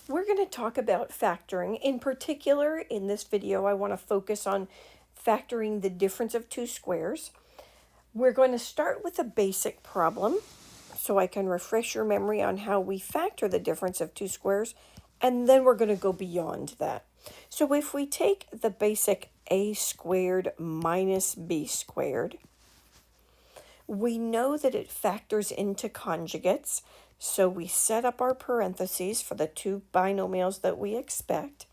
We're going to talk about factoring. In particular, in this video, I want to focus on factoring the difference of two squares. We're going to start with a basic problem so I can refresh your memory on how we factor the difference of two squares, and then we're going to go beyond that. So if we take the basic a squared minus b squared, we know that it factors into conjugates, so we set up our parentheses for the two binomials that we expect.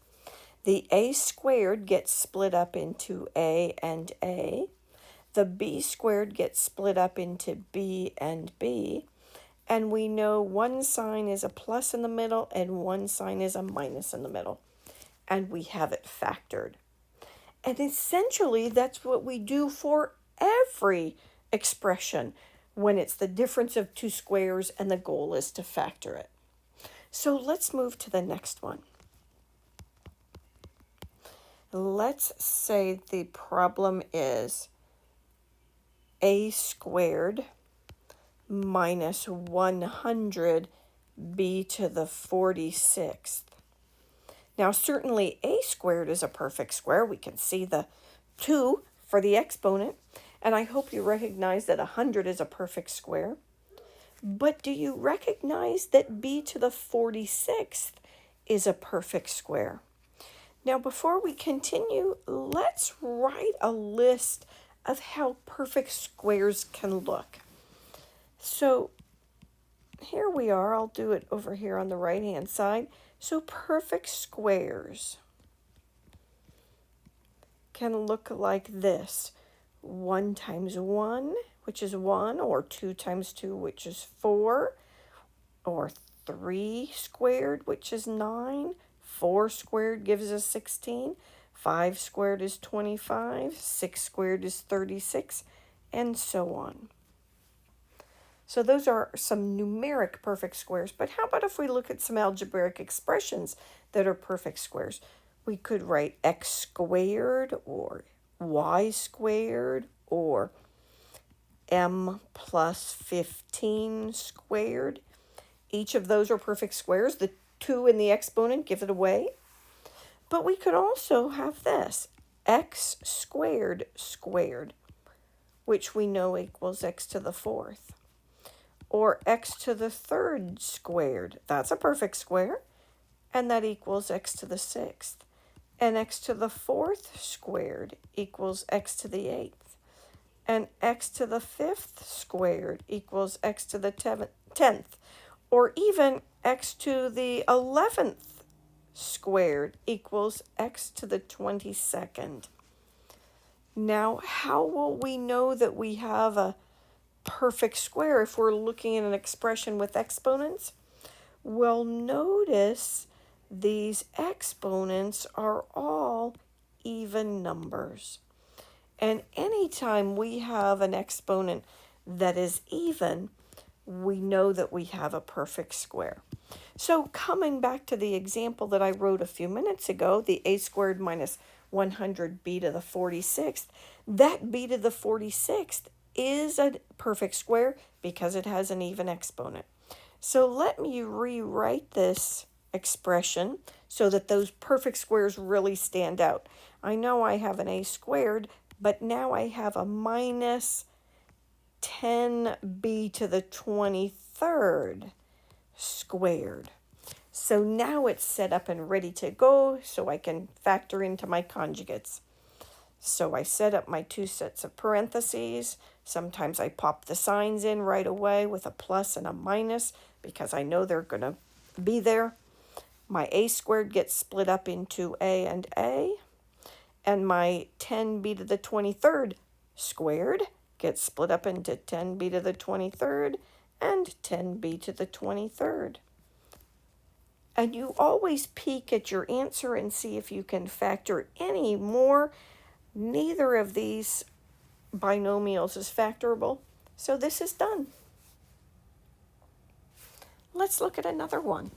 The a squared gets split up into a and a. The b squared gets split up into b and b. And we know one sign is a plus in the middle and one sign is a minus in the middle. And we have it factored. And essentially, that's what we do for every expression when it's the difference of two squares and the goal is to factor it. So let's move to the next one. Let's say the problem is a squared minus 100 b to the 46th. Now, certainly a squared is a perfect square. We can see the 2 for the exponent, and I hope you recognize that 100 is a perfect square. But do you recognize that b to the 46th is a perfect square? Now, before we continue, let's write a list of how perfect squares can look. So here we are. I'll do it over here on the right-hand side. So perfect squares can look like this. 1 times 1, which is 1, or 2 times 2, which is 4, or 3 squared, which is 9. 4 squared gives us 16. 5 squared is 25. 6 squared is 36, and so on. So those are some numeric perfect squares. But how about if we look at some algebraic expressions that are perfect squares? We could write x squared or y squared or m plus 15 squared. Each of those are perfect squares. The 2 in the exponent give it away. But we could also have this, x squared squared, which we know equals x to the 4th. Or x to the 3rd squared. That's a perfect square. And that equals x to the 6th. And x to the 4th squared equals x to the 8th. And x to the 5th squared equals x to the 10th. Or even x to the 11th squared equals x to the 22nd. Now, how will we know that we have a perfect square if we're looking at an expression with exponents? Well, notice these exponents are all even numbers. And anytime we have an exponent that is even, we know that we have a perfect square. So coming back to the example that I wrote a few minutes ago, the a squared minus 100b to the 46th, that b to the 46th is a perfect square because it has an even exponent. So let me rewrite this expression so that those perfect squares really stand out. I know I have an a squared, but now I have a minus 10b to the 23rd squared. So now it's set up and ready to go so I can factor into my conjugates. So I set up my 2 sets of parentheses. Sometimes I pop the signs in right away with a plus and a minus because I know they're going to be there. My a squared gets split up into a, and my 10b to the 23rd squared gets split up into 10b to the 23rd and 10b to the 23rd. And you always peek at your answer and see if you can factor any more. Neither of these binomials is factorable, so this is done. Let's look at another one.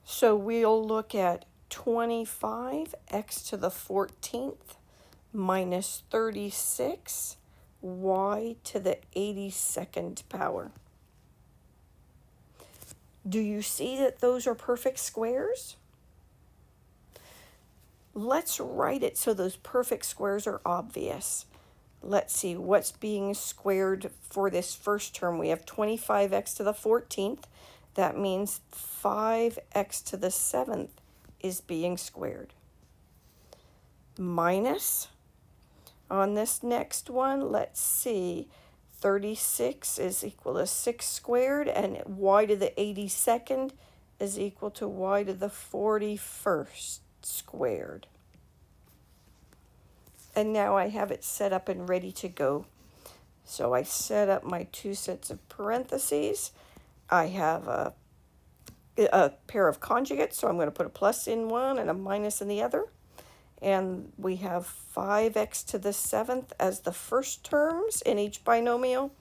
So we'll look at 25x to the 14th minus 36 y to the 82nd power. Do you see that those are perfect squares? Let's write it so those perfect squares are obvious. Let's see what's being squared for this first term. We have 25x to the 14th. That means 5x to the 7th is being squared. Minus, on this next one, let's see, 36 is equal to 6 squared, and y to the 82nd is equal to y to the 41st squared. And now I have it set up and ready to go. So I set up my two sets of parentheses. I have a pair of conjugates, so I'm going to put a plus in one and a minus in the other. And we have 5x to the 7th as the first terms in each binomial,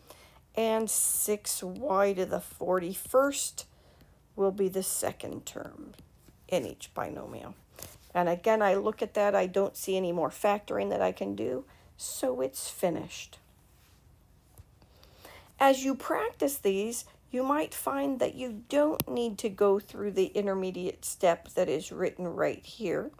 and 6y to the 41st will be the second term in each binomial. And again, I look at that, I don't see any more factoring that I can do, so it's finished. As you practice these, you might find that you don't need to go through the intermediate step that is written right here.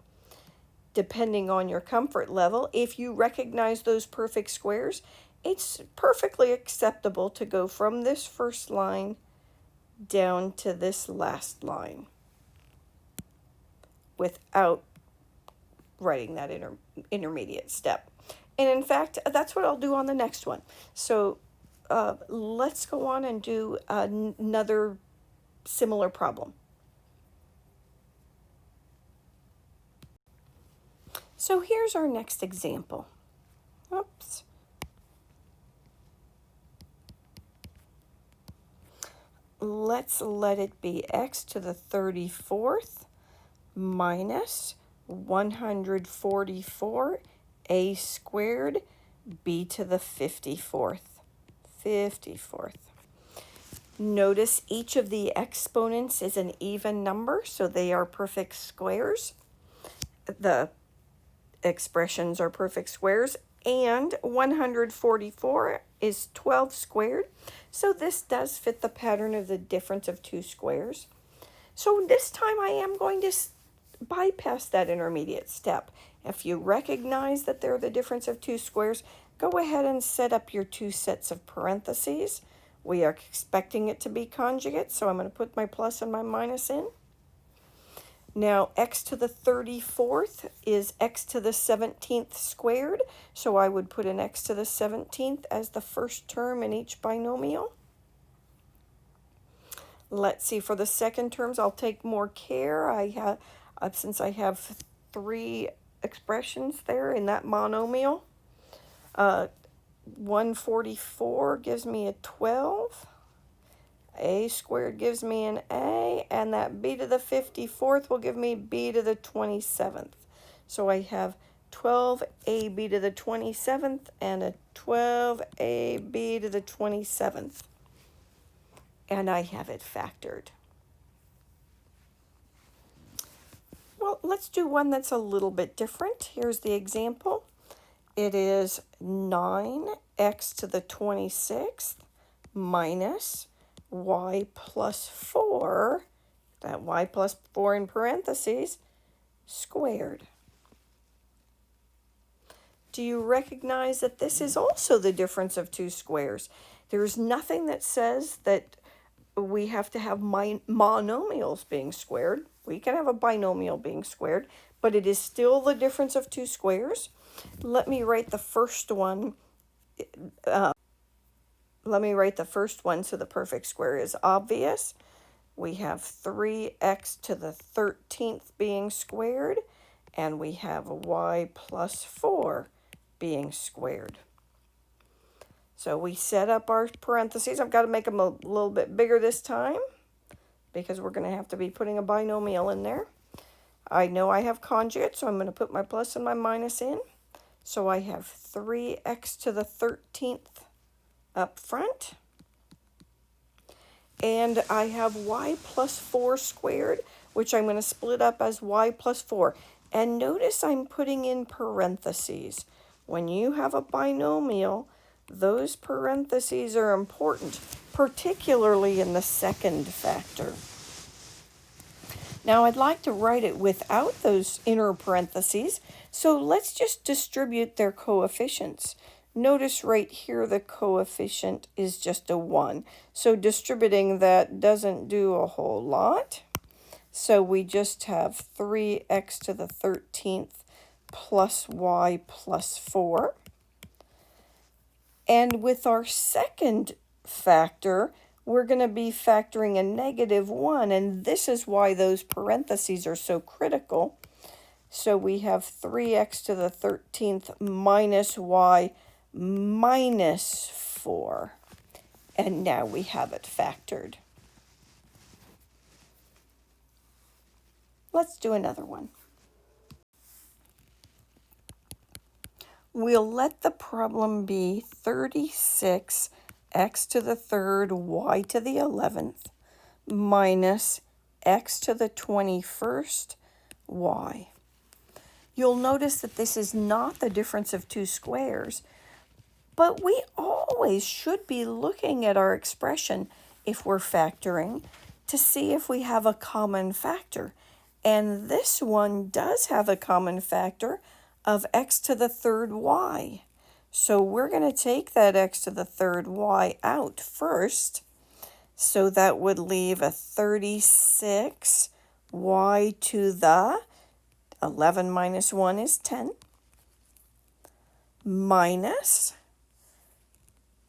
Depending on your comfort level, if you recognize those perfect squares, it's perfectly acceptable to go from this first line down to this last line without writing that intermediate step. And in fact, that's what I'll do on the next one. So let's go on and do another similar problem. So here's our next example. Oops. Let's let it be x to the 34th minus 144 a squared b to the 54th. Notice each of the exponents is an even number, so they are perfect squares. The expressions are perfect squares, and 144 is 12 squared, so this does fit the pattern of the difference of two squares. So this time I am going to bypass that intermediate step. If you recognize that they're the difference of two squares, go ahead and set up your two sets of parentheses. We are expecting it to be conjugate, so I'm going to put my plus and my minus in. Now, x to the 34th is x to the 17th squared, so I would put an x to the 17th as the first term in each binomial. Let's see, for the second terms, I'll take more care. Since I have three expressions there in that monomial. 144 gives me a 12. A squared gives me an A, and that b to the 54th will give me b to the 27th. So I have 12ab to the 27th and a 12ab to the 27th. And I have it factored. Well, let's do one that's a little bit different. Here's the example. It is 9x to the 26th minus y plus 4, that y plus 4 in parentheses, squared. Do you recognize that this is also the difference of two squares? There's nothing that says that we have to have monomials being squared. We can have a binomial being squared, but it is still the difference of two squares. Let me write the first one. Let me write the first one so the perfect square is obvious. We have 3x to the 13th being squared, and we have y plus 4 being squared. So we set up our parentheses. I've got to make them a little bit bigger this time because we're going to have to be putting a binomial in there. I know I have conjugate, so I'm going to put my plus and my minus in. So I have 3x to the 13th up front. And I have y plus 4 squared, which I'm going to split up as y plus 4. And notice I'm putting in parentheses. When you have a binomial, those parentheses are important, particularly in the second factor. Now I'd like to write it without those inner parentheses, so let's just distribute their coefficients. Notice right here the coefficient is just a 1, so distributing that doesn't do a whole lot. So we just have 3x to the 13th plus y plus 4. And with our second factor, we're going to be factoring a -1, and this is why those parentheses are so critical. So we have 3x to the 13th minus y minus 4. And now we have it factored. Let's do another one. We'll let the problem be 36 x to the 3rd y to the 11th minus x to the 21st y. You'll notice that this is not the difference of two squares, but we always should be looking at our expression if we're factoring to see if we have a common factor. And this one does have a common factor of x to the 3rd y. So we're going to take that x to the 3rd y out first. So that would leave a 36 y to the 11 minus 1 is 10 minus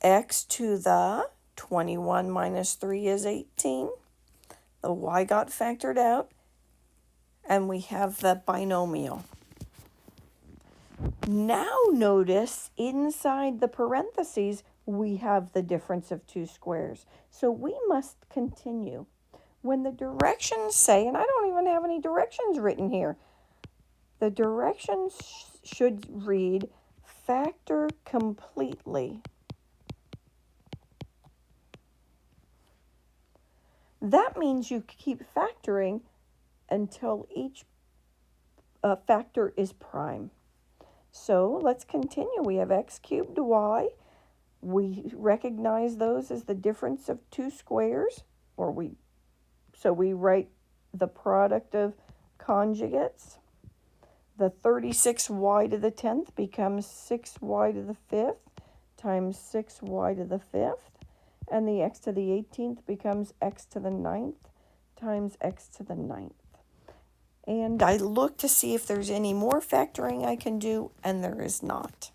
x to the 21 minus 3 is 18. The y got factored out, and we have the binomial. Now notice inside the parentheses, we have the difference of two squares. So we must continue. When the directions say, and I don't even have any directions written here, the directions should read factor completely. That means you keep factoring until each factor is prime. So let's continue. We have x cubed y. We recognize those as the difference of two squares, so we write the product of conjugates. The 36y to the 10th becomes 6y to the 5th times 6y to the 5th. And the x to the 18th becomes x to the 9th times x to the 9th. And I look to see if there's any more factoring I can do, and there is not.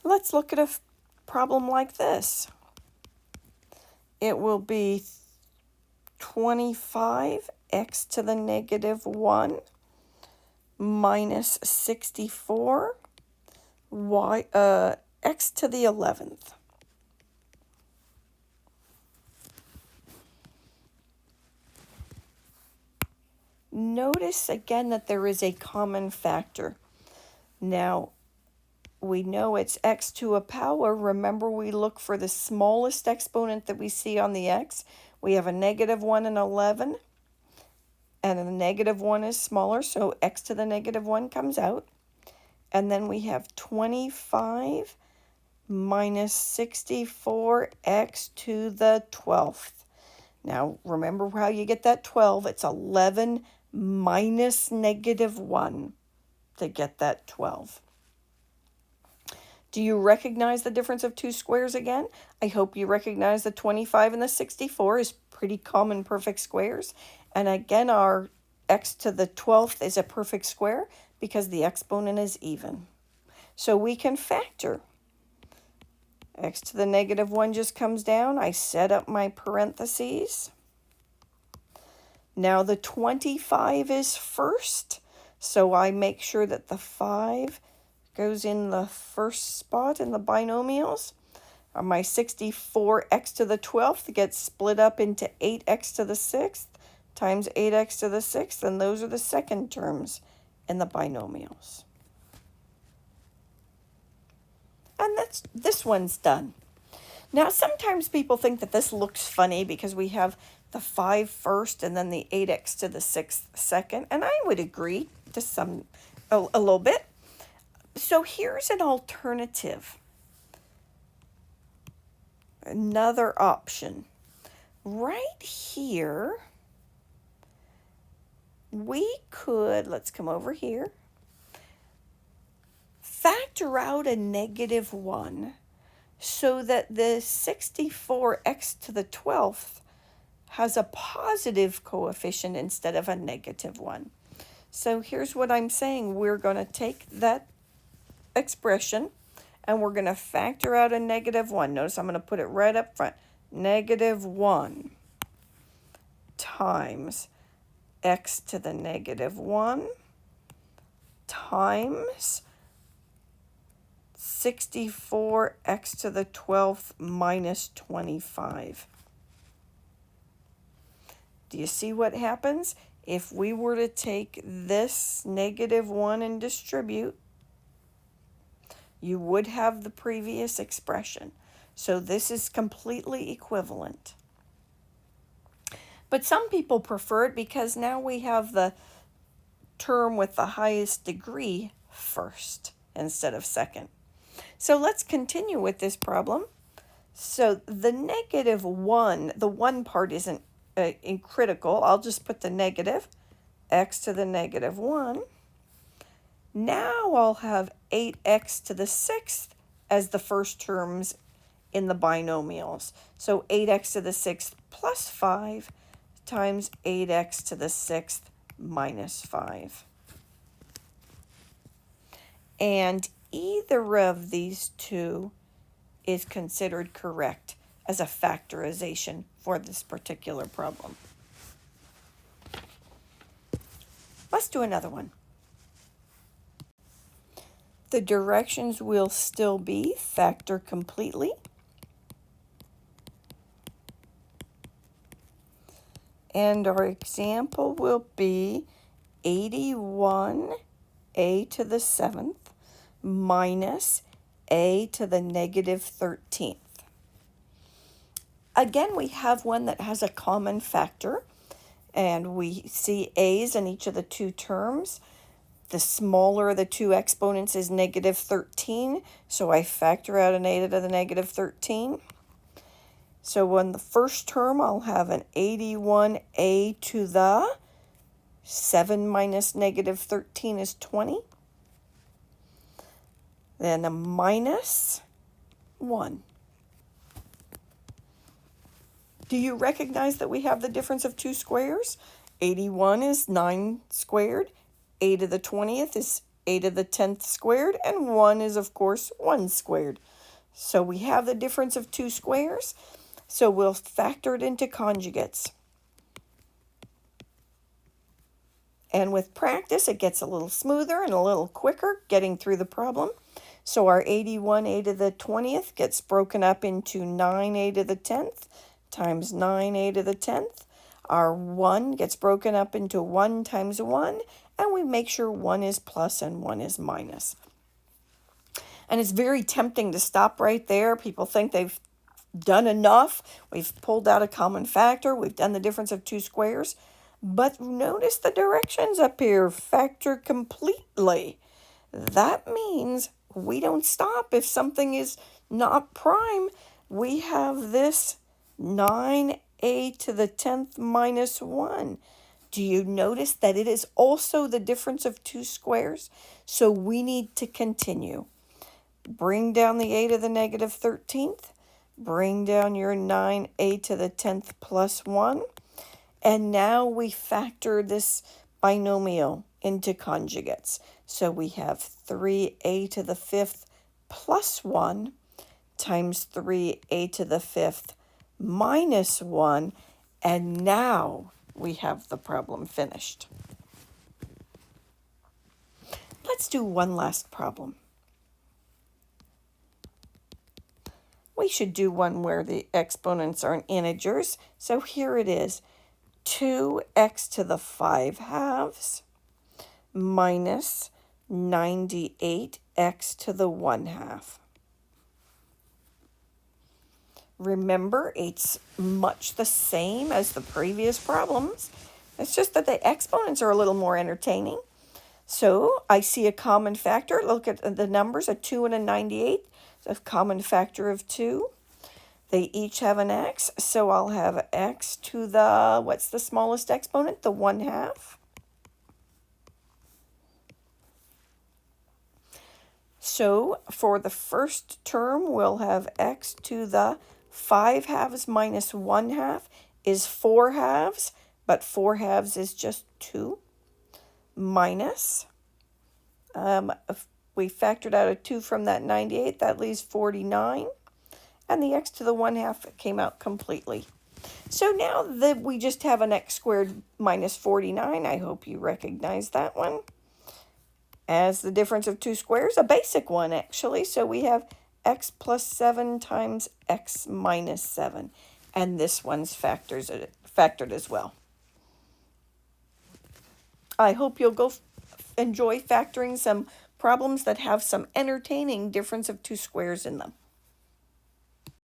Let's look at a problem like this. It will be 25x to the -1 minus 64 x to the 11th. Notice again that there is a common factor. Now, we know it's x to a power. Remember, we look for the smallest exponent that we see on the x. We have a -1 and 11, and a -1 is smaller, so x to the -1 comes out. And then we have 25 minus 64x to the 12th. Now, remember how you get that 12. It's 11 minus -1 to get that 12. Do you recognize the difference of two squares again? I hope you recognize the 25 and the 64 is pretty common perfect squares. And again, our x to the 12th is a perfect square because the exponent is even. So we can factor. X to the -1 just comes down. I set up my parentheses. Now the 25 is first, so I make sure that the 5 goes in the first spot in the binomials. My 64x to the 12th gets split up into 8x to the 6th times 8x to the 6th, and those are the second terms in the binomials. And this one's done. Now, sometimes people think that this looks funny because we have the 5 first and then the 8x to the 6th second, and I would agree to a little bit. So here's an alternative. Another option. right here, we could, let's come over here, factor out a -1 so that the 64x to the 12th has a positive coefficient instead of a -1. So here's what I'm saying. We're going to take that expression and we're going to factor out a -1. Notice I'm going to put it right up front. -1 times x to the -1 times 64x to the 12th minus 25. Do you see what happens? If we were to take this -1 and distribute, you would have the previous expression. So this is completely equivalent. But some people prefer it because now we have the term with the highest degree first instead of second. So let's continue with this problem. So the -1, the 1 part isn't critical. I'll just put the negative, x to the -1. Now I'll have 8x to the 6th as the first terms in the binomials. So 8x to the 6th plus 5 times 8x to the 6th minus 5. And either of these two is considered correct as a factorization for this particular problem. Let's do another one. The directions will still be factor completely. And our example will be 81a to the 7th minus a to the -13th. Again, we have one that has a common factor, and we see a's in each of the two terms. The smaller of the two exponents is -13, so I factor out an a to the -13. So in the first term, I'll have an 81a to the 7 minus -13 is 20. Then a minus 1. Do you recognize that we have the difference of two squares? 81 is 9 squared. A to the 20th is a to the 10th squared. And 1 is, of course, 1 squared. So we have the difference of two squares. So we'll factor it into conjugates. And with practice, it gets a little smoother and a little quicker getting through the problem. So our 81a to the 20th gets broken up into 9a to the 10th times 9a to the 10th. Our 1 gets broken up into 1 times 1, and we make sure 1 is plus and 1 is minus. And it's very tempting to stop right there. People think they've done enough. We've pulled out a common factor. We've done the difference of two squares. But notice the directions up here. Factor completely. That means we don't stop if something is not prime. We have this 9a to the 10th minus 1. Do you notice that it is also the difference of two squares? So we need to continue. Bring down the a to the -13th. Bring down your 9a to the 10th plus 1. And now we factor this binomial into conjugates. So we have 3a to the 5th plus 1 times 3a to the 5th minus 1. And now we have the problem finished. Let's do one last problem. We should do one where the exponents are in integers. So here it is. 2x to the 5/2 minus 98x to the 1/2. Remember, it's much the same as the previous problems. It's just that the exponents are a little more entertaining. So I see a common factor. Look at the numbers, a 2 and a 98. A common factor of 2. They each have an x, so I'll have x to the, what's the smallest exponent? The 1/2. So for the first term, we'll have x to the 5/2 minus 1/2 is 4/2, but 4/2 is just 2, minus, if we factored out a 2 from that 98, that leaves 49, and the x to the 1/2 came out completely. So now that we just have an x squared minus 49, I hope you recognize that one as the difference of two squares, a basic one actually. So we have x plus 7 times x minus 7. And this one's factored as well. I hope you'll go enjoy factoring some problems that have some entertaining difference of two squares in them.